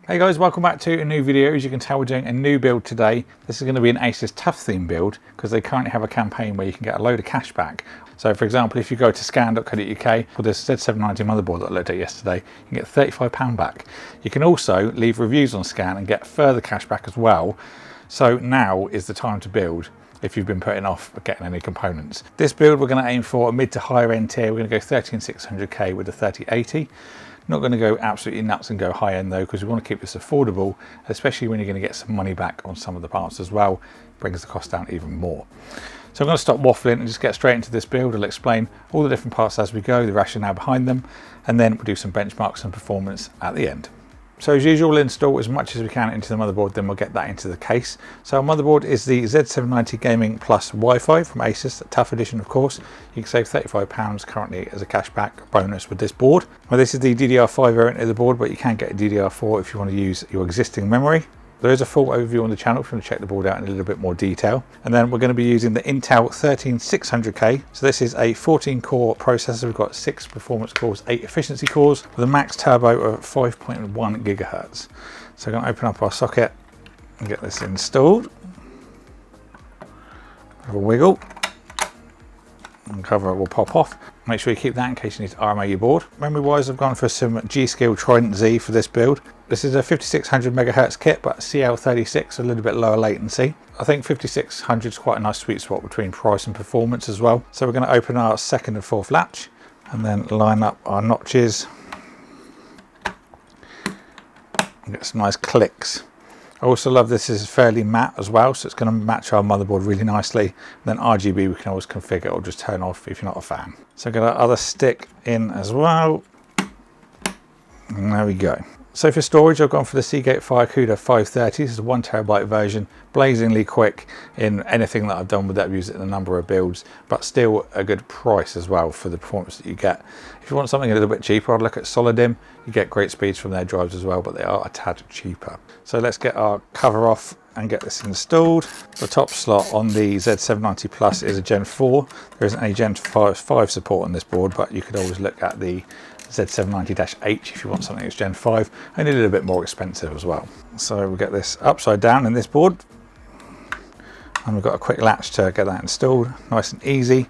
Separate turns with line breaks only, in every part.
Hey guys, welcome back to a new video. As you can tell, we're doing a new build today. This is going to be an ASUS TUF-themed build because they currently have a campaign where you can get a load of cash back. So for example, if you go to scan.co.uk for this Z790 motherboard that I looked at yesterday, you can get £35 back. You can also leave reviews on Scan and get further cash back as well. So now is the time to build if you've been putting off getting any components. This build we're going to aim for a mid to higher end tier. We're going to go 13600K with a 3080. Not going to go absolutely nuts and go high end though, because we want to keep this affordable, especially when you're going to get some money back on some of the parts as well. Brings the cost down even more. So I'm going to stop waffling and just get straight into this build. I'll explain all the different parts as we go, the rationale behind them, and then we'll do some benchmarks and performance at the end. So as usual, we'll install as much as we can into the motherboard, then we'll get that into the case. So our motherboard is the Z790 Gaming Plus Wi-Fi from ASUS, the TUF edition of course. You can save £35 currently as a cashback bonus with this board. Well, this is the DDR5 variant of the board, but you can get a DDR4 if you want to use your existing memory. There is a full overview on the channel if you want to check the board out in a little bit more detail. And then we're going to be using the Intel 13600K. So this is a 14 core processor. We've got 6 performance cores, 8 efficiency cores with a max turbo of 5.1 gigahertz. So I'm going to open up our socket and get this installed. Have a wiggle. And cover will pop off. Make sure you keep that in case you need to RMA your board. Memory wise, I've gone for some G-Skill Trident Z for this build. This is a 5600 megahertz kit, but CL36, a little bit lower latency. I think 5600 is quite a nice sweet spot between price and performance as well. So we're going to open our second and fourth latch and then line up our notches and get some nice clicks. I also love this is fairly matte as well, so it's going to match our motherboard really nicely. And then RGB we can always configure or just turn off if you're not a fan. So I've got our other stick in as well. And there we go. So for storage, I've gone for the Seagate FireCuda 530. This is a 1TB version, blazingly quick in anything that I've done with that. I've used it in a number of builds, but still a good price as well for the performance that you get. If you want something a little bit cheaper, I'd look at Solidim. You get great speeds from their drives as well, but they are a tad cheaper. So let's get our cover off and get this installed. The top slot on the Z790 Plus is a Gen 4. There isn't any Gen 5 support on this board, but you could always look at the Z790-H if you want something that's Gen 5, only a little bit more expensive as well. So we'll get this upside down in this board, and we've got a quick latch to get that installed, nice and easy.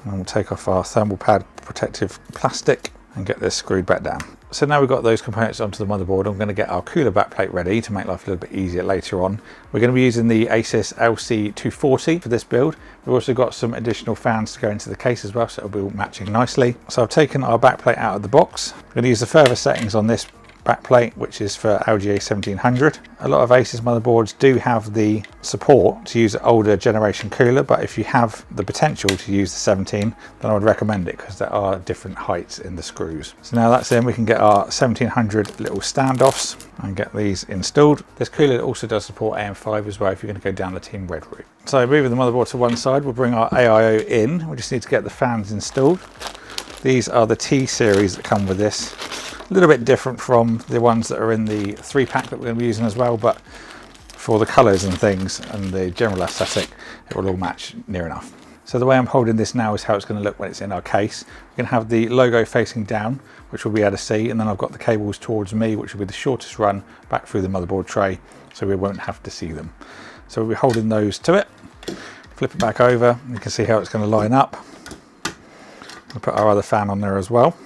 And we'll take off our thermal pad protective plastic and get this screwed back down. So now we've got those components onto the motherboard, I'm going to get our cooler backplate ready to make life a little bit easier later on. We're going to be using the ASUS LC240 for this build. We've also got some additional fans to go into the case as well, so it'll be all matching nicely. So I've taken our backplate out of the box. I'm going to use the further settings on this backplate, which is for LGA 1700. A lot of ASUS motherboards do have the support to use an older generation cooler, but if you have the potential to use the 17, then I would recommend it because there are different heights in the screws. So now that's in, we can get our 1700 little standoffs and get these installed. This cooler also does support AM5 as well if you're going to go down the Team Red route. So moving the motherboard to one side, we'll bring our AIO in. We just need to get the fans installed. These are the T series that come with this. A little bit different from the ones that are in the 3-pack that we're going to be using as well, but for the colours and things and the general aesthetic, it will all match near enough. So the way I'm holding this now is how it's going to look when it's in our case. We're going to have the logo facing down, which we'll be able to see, and then I've got the cables towards me, which will be the shortest run back through the motherboard tray, so we won't have to see them. So we'll be holding those to it. Flip it back over, you can see how it's going to line up. We'll put our other fan on there as well.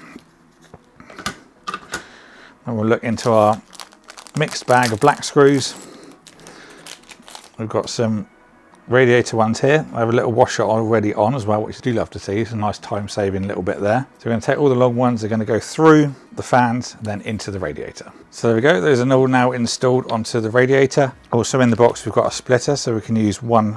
And we'll look into our mixed bag of black screws. We've got some radiator ones here. I have a little washer already on as well, which I do love to see. It's a nice time saving little bit there. So we're going to take all the long ones, they're going to go through the fans and then into the radiator. So there we go, there's an all now installed onto the radiator. Also in the box we've got a splitter, so we can use one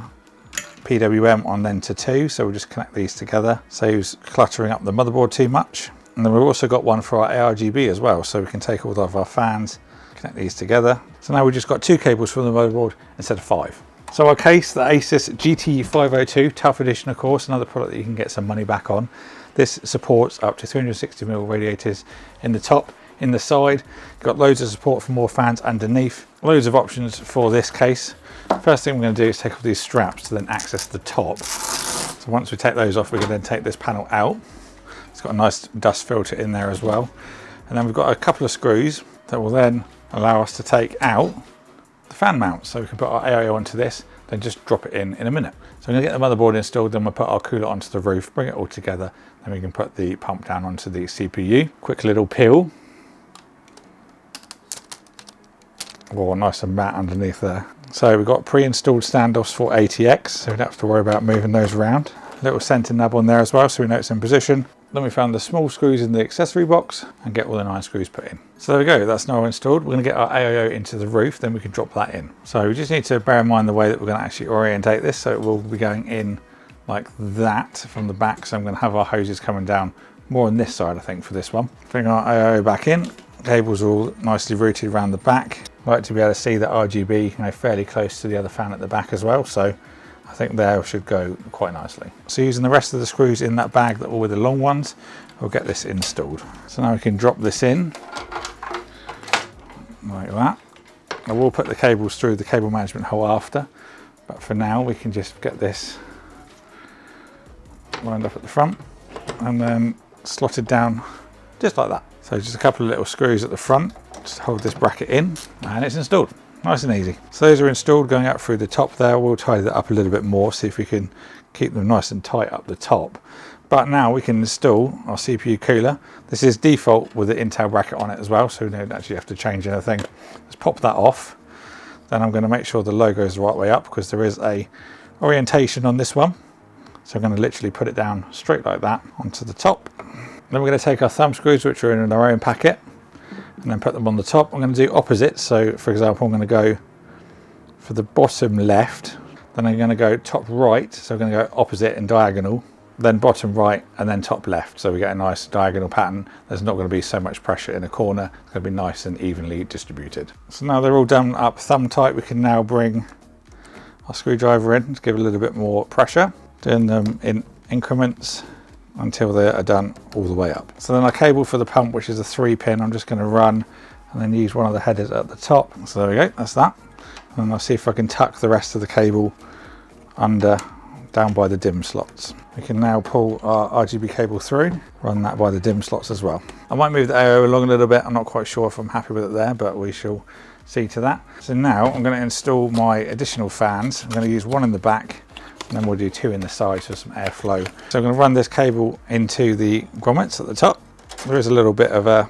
PWM on then to 2, so we'll just connect these together. Saves cluttering up the motherboard too much. And then we've also got one for our ARGB as well, so we can take all of our fans, connect these together. So now we've just got 2 cables from the motherboard instead of 5. So our case, the ASUS GT502 TUF edition of course, another product that you can get some money back on. This supports up to 360mm radiators in the top, in the side. Got loads of support for more fans underneath. Loads of options for this case. First thing we're going to do is take off these straps to then access the top. So once we take those off, we can then take this panel out. It's got a nice dust filter in there as well. And then we've got a couple of screws that will then allow us to take out the fan mount. So we can put our AIO onto this, then just drop it in a minute. So I'm going to get the motherboard installed, then we'll put our cooler onto the roof, bring it all together, then we can put the pump down onto the CPU. Quick little peel. Oh, nice and matte underneath there. So we've got pre-installed standoffs for ATX, so we don't have to worry about moving those around. Little center nub on there as well, so we know it's in position. Then we found the small screws in the accessory box and get all the 9 screws put in. So there we go, that's now installed. We're going to get our AIO into the roof, then we can drop that in. So we just need to bear in mind the way that we're going to actually orientate this. So it will be going in like that from the back. So I'm going to have our hoses coming down more on this side, I think, for this one. Bring our AIO back in. Cables are all nicely routed around the back. I like to be able to see the RGB fairly close to the other fan at the back as well. So I think there should go quite nicely. So using the rest of the screws in that bag that were with the long ones, we'll get this installed. So now we can drop this in like that. I will put the cables through the cable management hole after, but for now we can just get this lined up at the front and then slotted down just like that. So just a couple of little screws at the front just to hold this bracket in, and it's installed. Nice and easy. So those are installed, going up through the top there. We'll tidy that up a little bit more, see if we can keep them nice and tight up the top. But now we can install our CPU cooler. This is default with the Intel bracket on it as well, so we don't actually have to change anything. Let's pop that off. Then I'm going to make sure the logo is the right way up, because there is a orientation on this one. So I'm going to literally put it down straight like that onto the top. Then we're going to take our thumb screws, which are in their own packet, and then put them on the top. I'm going to do opposite. So for example, I'm going to go for the bottom left, then I'm going to go top right. So I'm going to go opposite and diagonal, then bottom right, and then top left. So we get a nice diagonal pattern. There's not going to be so much pressure in a corner. It's going to be nice and evenly distributed. So now they're all done up thumb tight, we can now bring our screwdriver in to give a little bit more pressure, doing them in increments until they are done all the way up. So then our cable for the pump, which is a 3-pin, I'm just going to run and then use one of the headers at the top. So there we go, that's that. And I'll see if I can tuck the rest of the cable under, down by the DIMM slots. We can now pull our RGB cable through, run that by the DIMM slots as well. I might move the AO along a little bit. I'm not quite sure if I'm happy with it there, but we shall see to that. So now I'm going to install my additional fans. I'm going to use one in the back, and then we'll do 2 in the sides for some airflow. So I'm going to run this cable into the grommets at the top. There is a little bit of a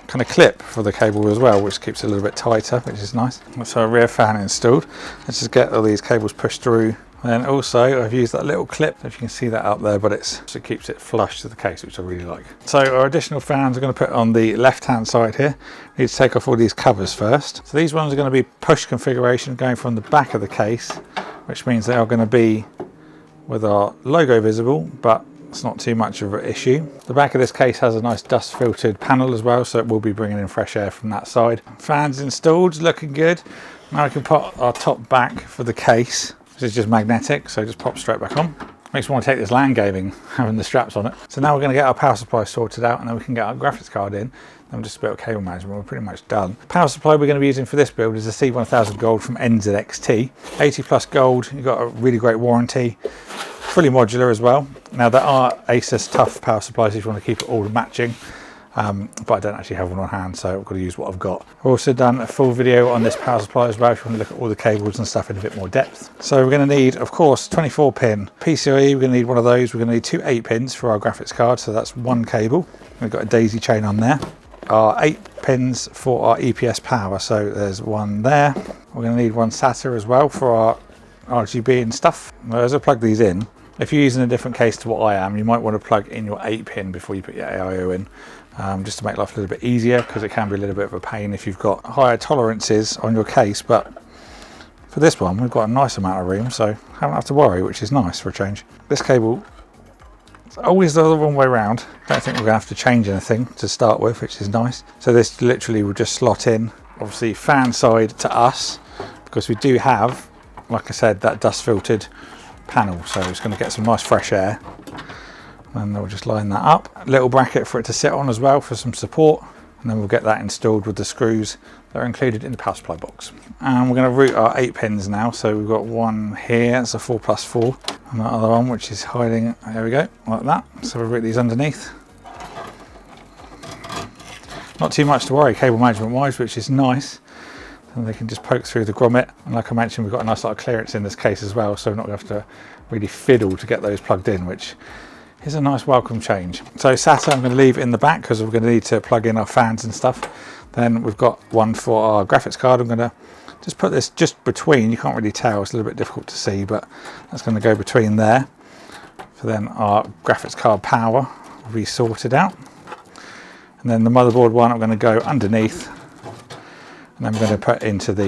kind of clip for the cable as well, which keeps it a little bit tighter, which is nice. So a rear fan installed. Let's just get all these cables pushed through. And then also I've used that little clip, if you can see that up there, but it keeps it flush to the case, which I really like. So our additional fans are going to put on the left hand side here. We need to take off all these covers first. So these ones are going to be push configuration going from the back of the case, which means they are going to be with our logo visible, but it's not too much of an issue. The back of this case has a nice dust filtered panel as well, so it will be bringing in fresh air from that side. Fans installed, looking good. Now we can put our top back for the case, which is just magnetic, so just pop straight back on. Makes me want to take this LAN gaming, having the straps on it. So now we're going to get our power supply sorted out, and then we can get our graphics card in. Then just a bit of cable management, we're pretty much done. Power supply we're going to be using for this build is a C1000 Gold from NZXT. 80 plus gold, you've got a really great warranty. Fully modular as well. Now there are ASUS TUF power supplies if you want to keep it all matching, but I don't actually have one on hand, so I've got to use what I've got. I've also done a full video on this power supply as well if you want to look at all the cables and stuff in a bit more depth. So we're going to need, of course, 24-pin PCIe. We're going to need one of those. We're going to need 2 8-pins for our graphics card, so that's 1 cable. We've got a daisy chain on there. Our 8 pins for our EPS power, so there's 1 there. We're going to need 1 SATA as well for our RGB and stuff. Now, as I plug these in, if you're using a different case to what I am, you might want to plug in your 8-pin before you put your AIO in, just to make life a little bit easier, because it can be a little bit of a pain if you've got higher tolerances on your case. But for this one, we've got a nice amount of room, so I don't have to worry, which is nice for a change. This cable is always the wrong way around. Don't think we're going to have to change anything to start with, which is nice. So this literally will just slot in, obviously fan side to us, because we do have, like I said, that dust filtered panel, so it's going to get some nice fresh air. And we'll just line that up. A little bracket for it to sit on as well for some support, and then we'll get that installed with the screws that are included in the power supply box. And we're going to route our 8 pins now. So we've got 1 here, it's a 4+4, and that other one which is hiding, there we go, like that. So we'll route these underneath. Not too much to worry cable management wise, which is nice. And they can just poke through the grommet. And like I mentioned, we've got a nice lot of clearance in this case as well, so we're not going to have to really fiddle to get those plugged in, which is a nice welcome change. So SATA I'm going to leave in the back because we're going to need to plug in our fans and stuff. Then we've got one for our graphics card. I'm going to just put this just between, you can't really tell, it's a little bit difficult to see, but that's going to go between there. So then our graphics card power will be sorted out. And then the motherboard one I'm going to go underneath, and I'm going to put into the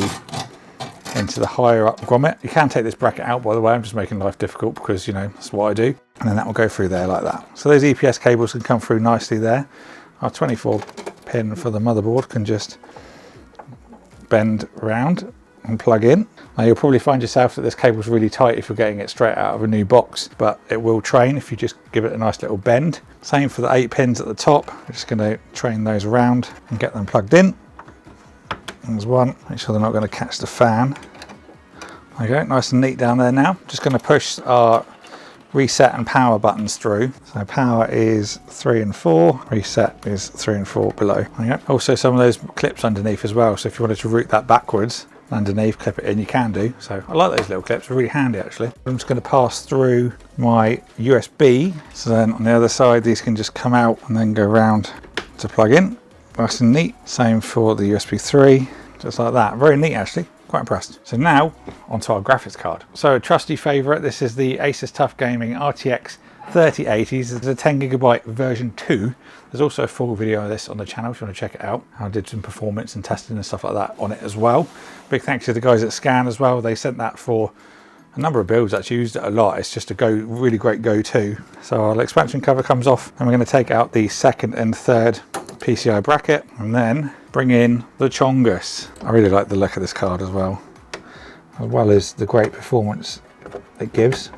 higher up grommet. You can take this bracket out, by the way, I'm just making life difficult because, you know, that's what I do. And then that will go through there like that. So those EPS cables can come through nicely there. Our 24 pin for the motherboard can just bend around and plug in. Now you'll probably find yourself that this cable's really tight if you're getting it straight out of a new box, but it will train if you just give it a nice little bend. Same for the 8 pins at the top. We're just going to train those around and get them plugged in. There's one, make sure they're not going to catch the fan. There you go, nice and neat down there now. Just going to push our reset and power buttons through. So power is 3 and 4, reset is 3 and 4 below. There you go. Also some of those clips underneath as well, so if you wanted to route that backwards underneath, clip it in, you can do. So I like those little clips, they're really handy actually. I'm just going to pass through my USB, so then on the other side these can just come out and then go around to plug in. Nice and neat. Same for the USB 3, just like that. Very neat actually. Quite impressed. So now onto our graphics card. So a trusty favourite, this is the ASUS TUF Gaming RTX 3080s. It's a 10GB version 2. There's also a full video of this on the channel if you want to check it out. I did some performance and testing and stuff like that on it as well. Big thanks to the guys at Scan as well. They sent that for a number of builds, actually used it a lot. It's just a really great go-to. So our expansion cover comes off and we're going to take out the second and third PCI bracket and then bring in the Chongus. I really like the look of this card as well as the great performance it gives.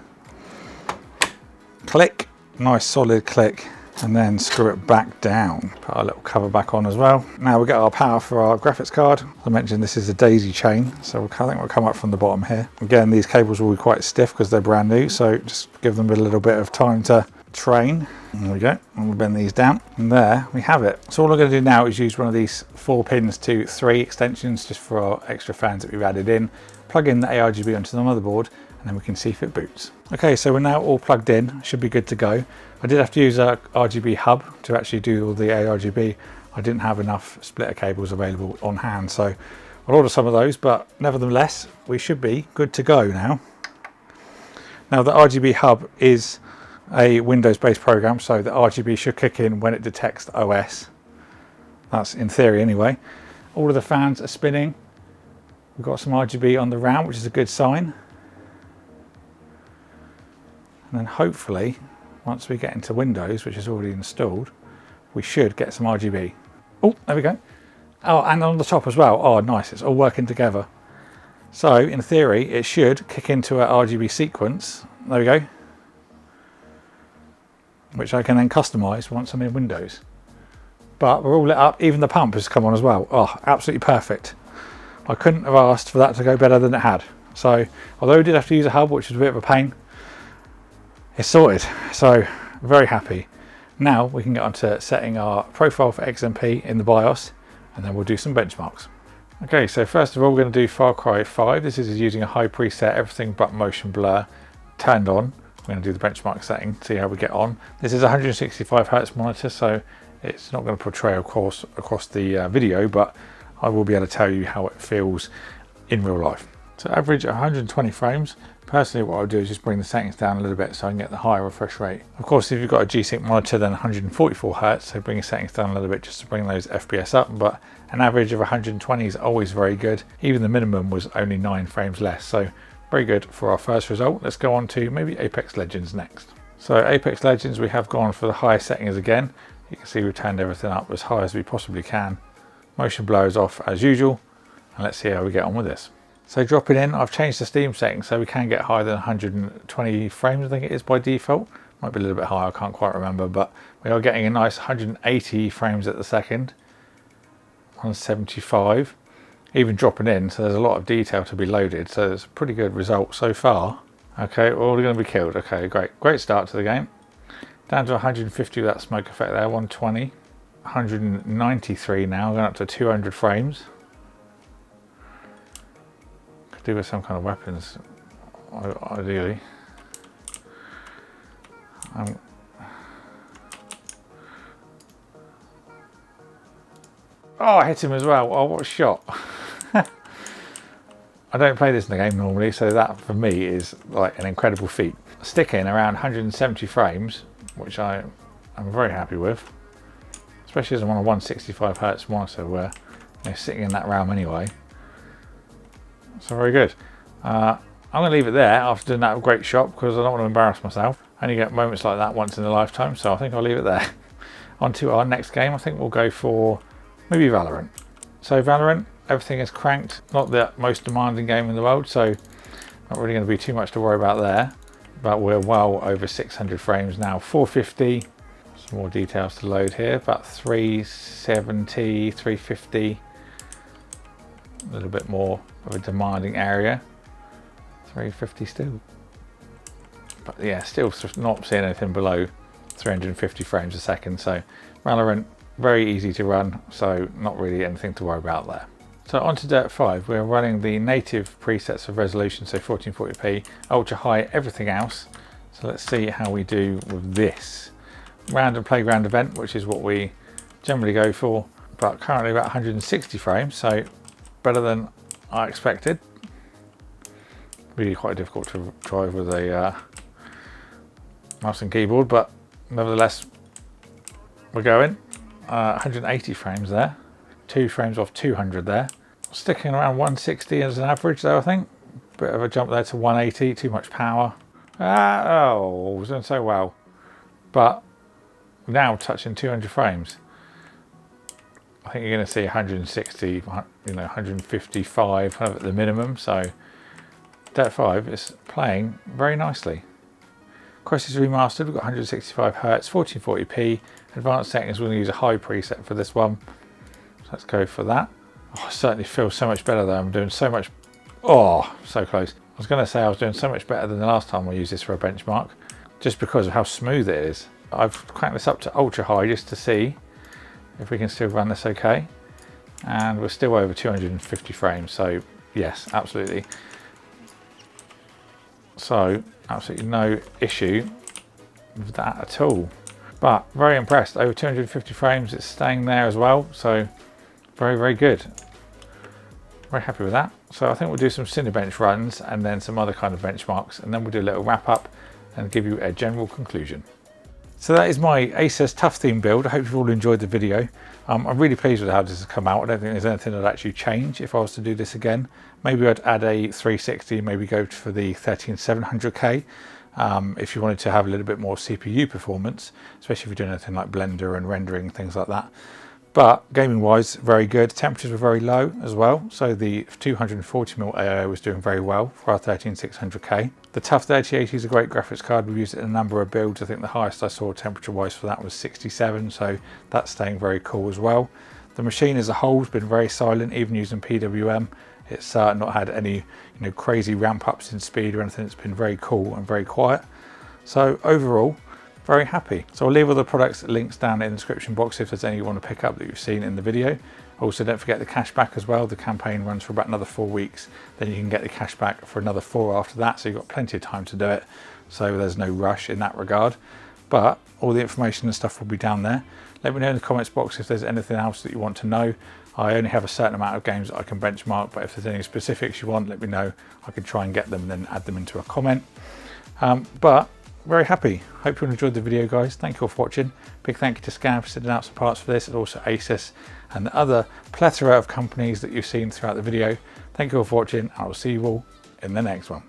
Click, nice solid click, and then screw it back down. Put our little cover back on as well. Now we get our power for our graphics card. As I mentioned, this is a daisy chain, so I think we'll come up from the bottom here. Again, these cables will be quite stiff because they're brand new, so just give them a little bit of time to train. There we go, and we'll bend these down, and there we have it. So all I'm going to do now is use one of these 4 pins to 3 extensions just for our extra fans that we've added in, plug in the ARGB onto the motherboard, and then we can see if it boots. Okay, so we're now all plugged in, should be good to go. I did have to use a RGB hub to actually do all the ARGB. I didn't have enough splitter cables available on hand, so I'll order some of those, but nevertheless, we should be good to go now. Now the RGB hub is a Windows-based program, so the RGB should kick in when it detects the OS. That's in theory anyway. All of the fans are spinning. We've got some RGB on the RAM, which is a good sign. And then hopefully, once we get into Windows, which is already installed, we should get some RGB. Oh, there we go. Oh, and on the top as well. Oh, nice, it's all working together. So in theory, it should kick into an RGB sequence. There we go. Which I can then customize once I'm in Windows. But we're all lit up, even the pump has come on as well. Oh, absolutely perfect. I couldn't have asked for that to go better than it had. So, although we did have to use a hub, which was a bit of a pain, it's sorted. So, very happy. Now we can get on to setting our profile for XMP in the BIOS, and then we'll do some benchmarks. Okay, so first of all, we're going to do Far Cry 5. This is using a high preset, everything but motion blur turned on. We're going to do the benchmark setting, see how we get on. This is a 165Hz monitor, so it's not going to portray across the video, but I will be able to tell you how it feels in real life. So average 120 frames. Personally, what I'll do is just bring the settings down a little bit so I can get the higher refresh rate. Of course, if you've got a G-Sync monitor, then 144Hz, so bring your settings down a little bit just to bring those FPS up, but an average of 120 is always very good. Even the minimum was only 9 frames less, so very good for our first result. Let's go on to maybe Apex Legends next. So Apex Legends, we have gone for the highest settings again. You can see we've turned everything up as high as we possibly can. Motion blur is off as usual, and let's see how we get on with this. So dropping in, I've changed the Steam settings so we can get higher than 120 frames, I think it is by default. Might be a little bit higher, I can't quite remember, but we are getting a nice 180 frames at the second, 175. Even dropping in, so there's a lot of detail to be loaded, so it's a pretty good result so far. Okay, we're all going to be killed. Okay, great start to the game. Down to 150 with that smoke effect there, 120. 193 now, going up to 200 frames. Could do with some kind of weapons, ideally. Oh, I hit him as well. Oh, what a shot. I don't play this in the game normally, so that for me is like an incredible feat. Sticking around 170 frames, which I'm very happy with, especially as I'm on a 165 Hz monitor where sitting in that realm anyway. So very good. I'm going to leave it there after doing that great shot because I don't want to embarrass myself. I only get moments like that once in a lifetime, so I think I'll leave it there. On to our next game. I think we'll go for maybe Valorant. So Valorant, everything is cranked. Not the most demanding game in the world, so not really going to be too much to worry about there. But we're well over 600 frames now. 450. Some more details to load here. About 370, 350. A little bit more of a demanding area. 350 still. But yeah, still not seeing anything below 350 frames a second. So Valorant, very easy to run, so not really anything to worry about there. So on to Dirt 5, we're running the native presets of resolution, so 1440p, ultra high, everything else. So let's see how we do with this. Random playground event, which is what we generally go for, but currently about 160 frames, so better than I expected. Really quite difficult to drive with a mouse and keyboard, but nevertheless, we're going. 180 frames there, 2 frames off 200 there. Sticking around 160 as an average though, I think. Bit of a jump there to 180, too much power. Oh, was doing so well. But now touching 200 frames. I think you're going to see 160, 155 kind of at the minimum. So Dirt 5 is playing very nicely. Cross is remastered, we've got 165 Hz, 1440p. Advanced settings, we're going to use a high preset for this one. So let's go for that. Oh, I certainly feel so much better though. I'm doing so much, oh, so close. I was going to say I was doing so much better than the last time I used this for a benchmark, just because of how smooth it is. I've cranked this up to ultra high just to see if we can still run this okay. And we're still over 250 frames, so yes, absolutely. So absolutely no issue with that at all. But very impressed, over 250 frames, it's staying there as well, so very, very good. Very happy with that. So I think we'll do some Cinebench runs and then some other kind of benchmarks, and then we'll do a little wrap up and give you a general conclusion. So that is my ASUS TUF-themed build. I hope you've all enjoyed the video. I'm really pleased with how this has come out. I don't think there's anything I'd actually change if I was to do this again. Maybe I'd add a 360, maybe go for the 13700K. If you wanted to have a little bit more CPU performance, especially if you're doing anything like Blender and rendering, things like that. But gaming wise, very good. Temperatures were very low as well. So the 240mm AIO was doing very well for our 13600K. The TUF-3080 is a great graphics card. We've used it in a number of builds. I think the highest I saw temperature wise for that was 67. So that's staying very cool as well. The machine as a whole has been very silent, even using PWM. It's not had any crazy ramp ups in speed or anything. It's been very cool and very quiet. So overall, very happy. So I'll leave all the products links down in the description box if there's any you want to pick up that you've seen in the video. Also, don't forget the cashback as well. The campaign runs for about another 4 weeks. Then you can get the cashback for another 4 after that. So you've got plenty of time to do it. So there's no rush in that regard. But all the information and stuff will be down there. Let me know in the comments box if there's anything else that you want to know. I only have a certain amount of games that I can benchmark, but if there's any specifics you want, let me know. I can try and get them and then add them into a comment. But very happy. Hope you enjoyed the video, guys. Thank you all for watching. Big thank you to Scan for sending out some parts for this, and also ASUS and the other plethora of companies that you've seen throughout the video. Thank you all for watching. I will see you all in the next one.